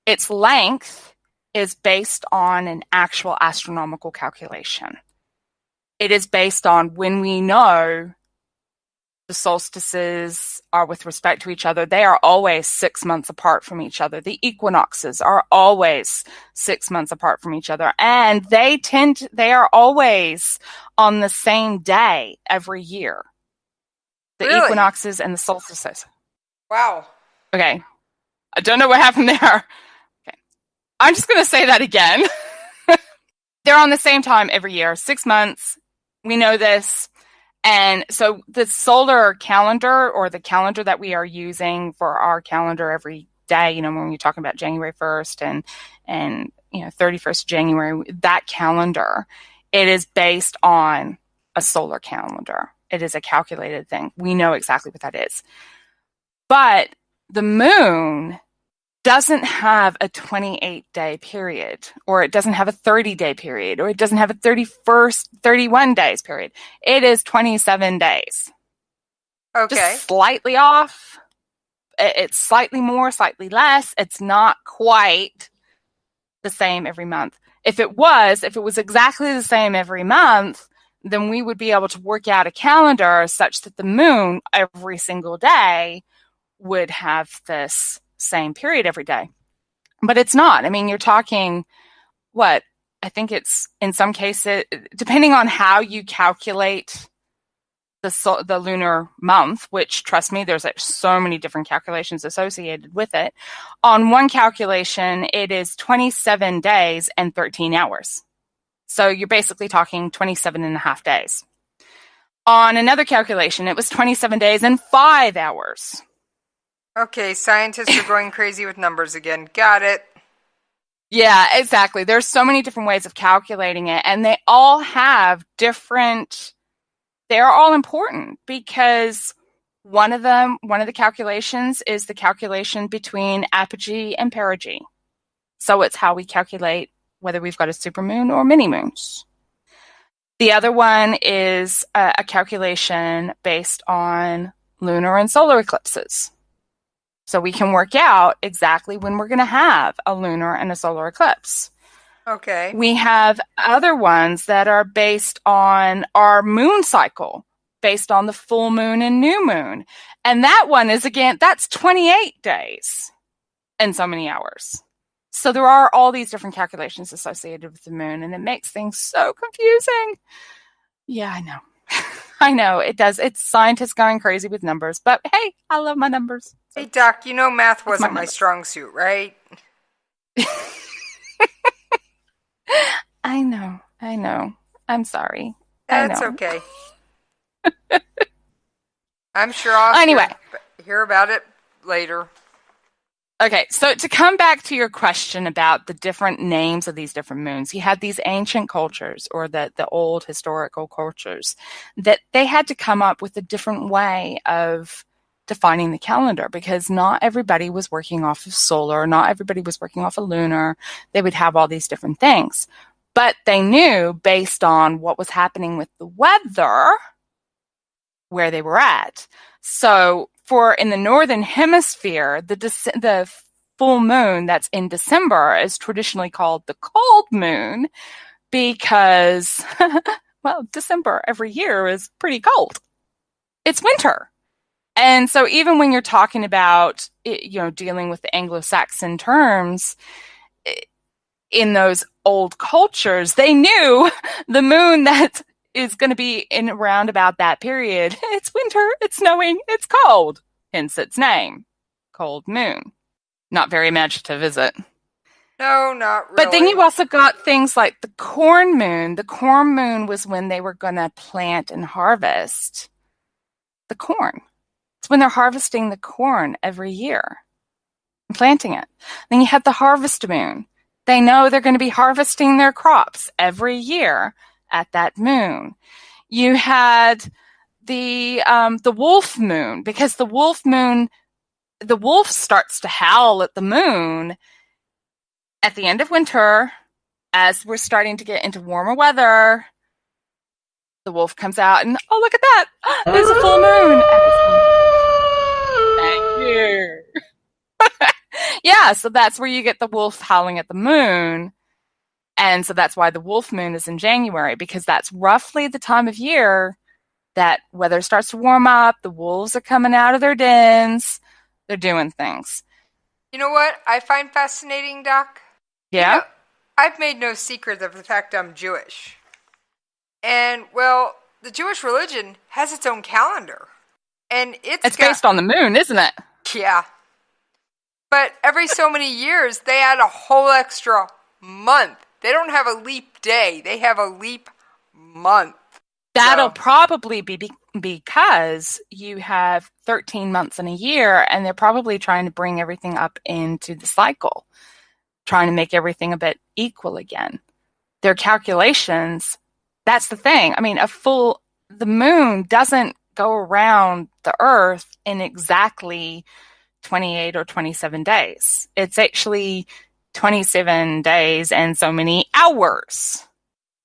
its length is based on an actual astronomical calculation. It is based on when we know the solstices are with respect to each other. They are always 6 months apart from each other. The equinoxes are always 6 months apart from each other. And they are always on the same day every year. The Really? equinoxes and the solstices. Wow. Okay. I don't know what happened there. Okay. I'm just going to say that again. They're on the same time every year, 6 months. We know this. And so the solar calendar, or the calendar that we are using for our calendar every day, when you're talking about January 1st and 31st of January, that calendar, it is based on a solar calendar. It is a calculated thing. We know exactly what that is. But the moon doesn't have a 28-day period, or it doesn't have a 30-day period, or it doesn't have a 31 days period. It is 27 days. Okay. Just slightly off. It's slightly more, slightly less. It's not quite the same every month. If it was exactly the same every month, then we would be able to work out a calendar such that the moon every single day would have this same period every day. But it's not. I mean, you're talking, I think it's, in some cases, depending on how you calculate the lunar month, which, trust me, there's so many different calculations associated with it. On one calculation, it is 27 days and 13 hours. So you're basically talking 27 and a half days. On another calculation, it was 27 days and 5 hours. Okay, scientists are going crazy with numbers again. Got it. Yeah, exactly. There's so many different ways of calculating it, and they all have they're all important, because one of the calculations is the calculation between apogee and perigee. So it's how we calculate whether we've got a supermoon or mini moons. The other one is a calculation based on lunar and solar eclipses. So we can work out exactly when we're going to have a lunar and a solar eclipse. Okay. We have other ones that are based on our moon cycle, based on the full moon and new moon. And that one is, again, that's 28 days and so many hours. So there are all these different calculations associated with the moon, and it makes things so confusing. Yeah, I know. I know, it does. It's scientists going crazy with numbers, but hey, I love my numbers. Hey, Doc, you know math wasn't my strong suit, right? I know. I'm sorry. That's okay. I'm sure I'll hear about it later. Okay, so to come back to your question about the different names of these different moons, you had these ancient cultures, or the old historical cultures, that they had to come up with a different way of defining the calendar, because not everybody was working off of solar, not everybody was working off of lunar. They would have all these different things. But they knew, based on what was happening with the weather, where they were at. So in the northern hemisphere, the full moon that's in December is traditionally called the cold moon, because, well, December every year is pretty cold. It's winter. And so even when you're talking about, dealing with the Anglo-Saxon terms, in those old cultures, they knew the moon that is going to be in around about that period. It's winter, it's snowing, it's cold. Hence its name, cold moon. Not very imaginative, is it? No, not really. But then you also got things like the corn moon. The corn moon was when they were going to plant and harvest the corn. It's when they're harvesting the corn every year and planting it. Then you had the harvest moon. They know they're going to be harvesting their crops every year at that moon. You had the wolf moon, because the wolf starts to howl at the moon at the end of winter. As we're starting to get into warmer weather, the wolf comes out and, oh, look at that! There's a full moon! Thank you. Yeah, so that's where you get the wolf howling at the moon. And so that's why the wolf moon is in January, because that's roughly the time of year that weather starts to warm up, the wolves are coming out of their dens, they're doing things. You know what I find fascinating, Doc? Yeah? I've made no secret of the fact I'm Jewish. And, well, the Jewish religion has its own calendar. And it's based on the moon, isn't it? Yeah. But every so many years, they add a whole extra month. They don't have a leap day. They have a leap month. That'll probably be because you have 13 months in a year, and they're probably trying to bring everything up into the cycle, trying to make everything a bit equal again. Their calculations, that's the thing. I mean, the moon doesn't go around the Earth in exactly 28 or 27 days. It's actually 27 days and so many hours.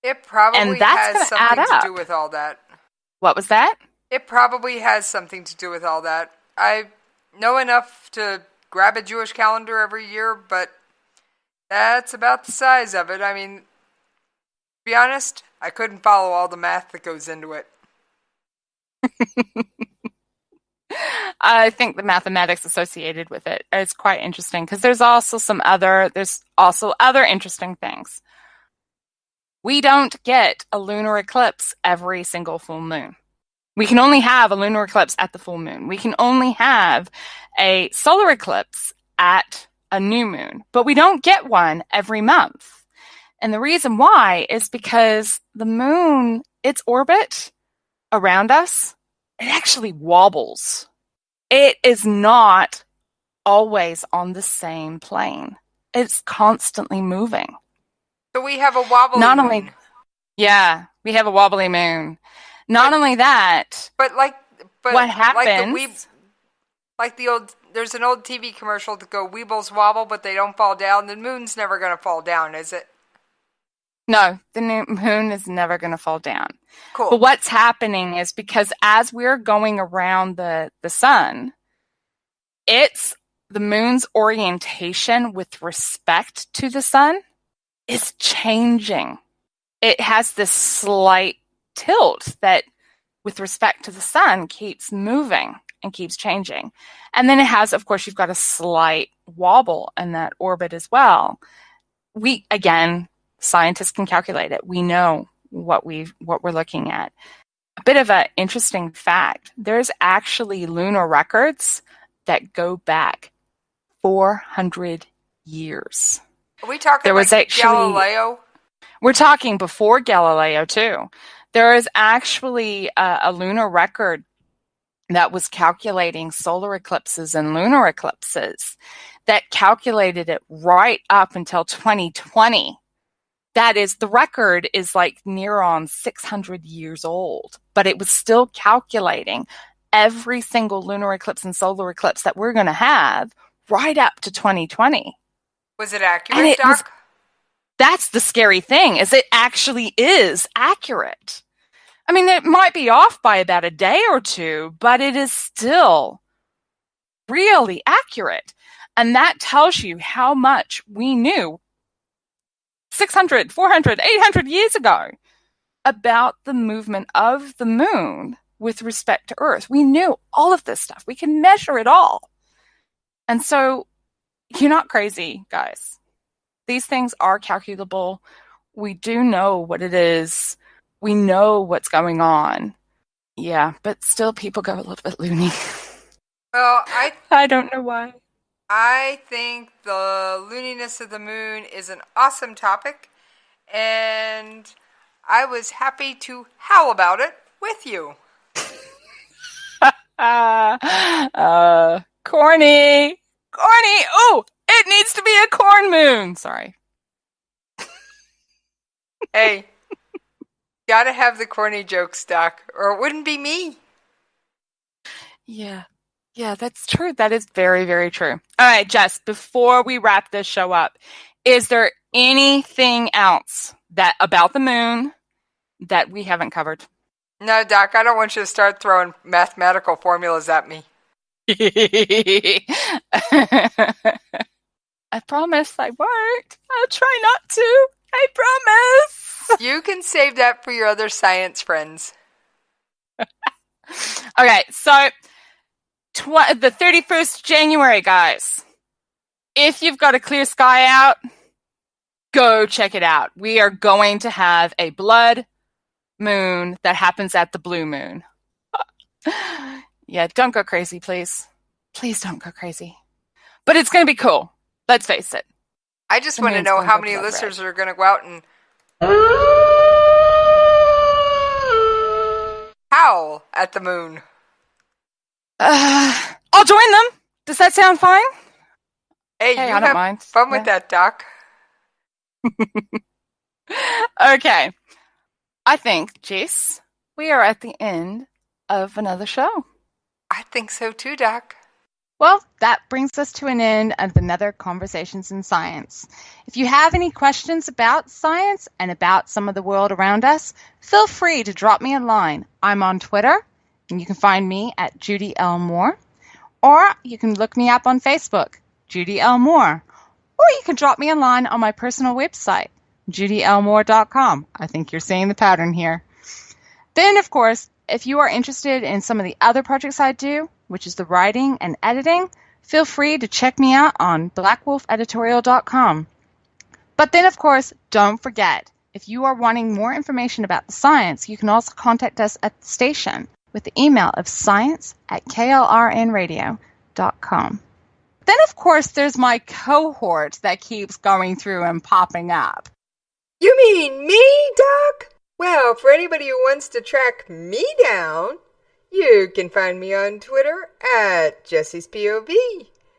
It probably And that's has gonna add something to up. do with all that. What was that? It probably has something to do with all that. I know enough to grab a Jewish calendar every year, but that's about the size of it. I mean, to be honest, I couldn't follow all the math that goes into it. I think the mathematics associated with it is quite interesting because there's also other interesting things. We don't get a lunar eclipse every single full moon. We can only have a lunar eclipse at the full moon. We can only have a solar eclipse at a new moon, but we don't get one every month. And the reason why is because the moon, its orbit around us, it actually wobbles. It is not always on the same plane. It's constantly moving. So we have a wobbly moon. Yeah, we have a wobbly moon. Not only that, what happens? There's an old TV commercial to go, Weebles wobble, but they don't fall down. The moon's never going to fall down, is it? No, the moon is never going to fall down. Cool. But what's happening is because as we're going around the sun, it's the moon's orientation with respect to the sun is changing. It has this slight tilt that with respect to the sun keeps moving and keeps changing. And then it has, of course, you've got a slight wobble in that orbit as well. Scientists can calculate it. We know what we're looking at. A bit of an interesting fact, there's actually lunar records that go back 400 years. Are we talking Galileo? We're talking before Galileo, too. There is actually a lunar record that was calculating solar eclipses and lunar eclipses that calculated it right up until 2020. That is, the record is like near on 600 years old, but it was still calculating every single lunar eclipse and solar eclipse that we're going to have right up to 2020. Was it accurate, Doc? That's the scary thing, is it actually is accurate. I mean, it might be off by about a day or two, but it is still really accurate. And that tells you how much we knew 600, 400, 800 years ago about the movement of the moon with respect to Earth. We knew all of this stuff. We can measure it all. And so you're not crazy, guys. These things are calculable. We do know what it is. We know what's going on. Yeah, but still people go a little bit loony. Well, I don't know why. I think the looniness of the moon is an awesome topic, and I was happy to howl about it with you. Corny. Oh, it needs to be a corn moon. Sorry. Hey, gotta have the corny jokes, Doc, or it wouldn't be me. Yeah, that's true. That is very, very true. All right, Jess, before we wrap this show up, is there anything else about the moon that we haven't covered? No, Doc, I don't want you to start throwing mathematical formulas at me. I promise I won't. I'll try not to. I promise. You can save that for your other science friends. Okay, so the 31st January, guys. If you've got a clear sky out, go check it out. We are going to have a blood moon that happens at the blue moon. Yeah, don't go crazy, please. Please don't go crazy. But it's going to be cool. Let's face it. I just want to know how many listeners are going to go out and howl at the moon. I'll join them. Does that sound fine? Hey, you have mind. Fun with that, Doc. Okay. I think, Jess, we are at the end of another show. I think so too, Doc. Well, that brings us to an end of another Conversations in Science. If you have any questions about science and about some of the world around us, feel free to drop me a line. I'm on Twitter, and you can find me at Judy L. Moore, or you can look me up on Facebook, Judy L. Moore, or you can drop me a line on my personal website, judylmoore.com. I think you're seeing the pattern here. Then, of course, if you are interested in some of the other projects I do, which is the writing and editing, feel free to check me out on blackwolfeditorial.com. But then, of course, don't forget, if you are wanting more information about the science, you can also contact us at the station with the email of science@klrnradio.com. Then, of course, there's my cohort that keeps going through and popping up. You mean me, Doc? Well, for anybody who wants to track me down, you can find me on Twitter at Jessie's POV.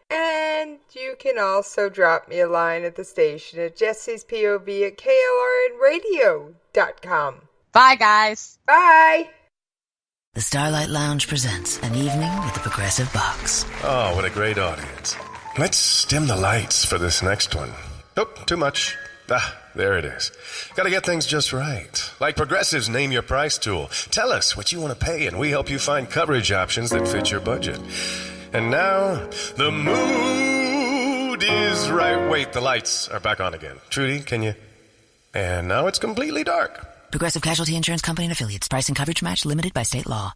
And you can also drop me a line at the station at Jessie's POV at KLRNRadio.com. Bye, guys. Bye. The Starlight Lounge presents An Evening with the Progressive Box. Oh, what a great audience. Let's dim the lights for this next one. Nope, too much. There it is. Gotta get things just right. Like Progressive's Name Your Price tool. Tell us what you want to pay, and we help you find coverage options that fit your budget. And now, the mood is right. Wait, the lights are back on again. Trudy, can you? And now it's completely dark. Progressive Casualty Insurance Company and Affiliates. Price and coverage match limited by state law.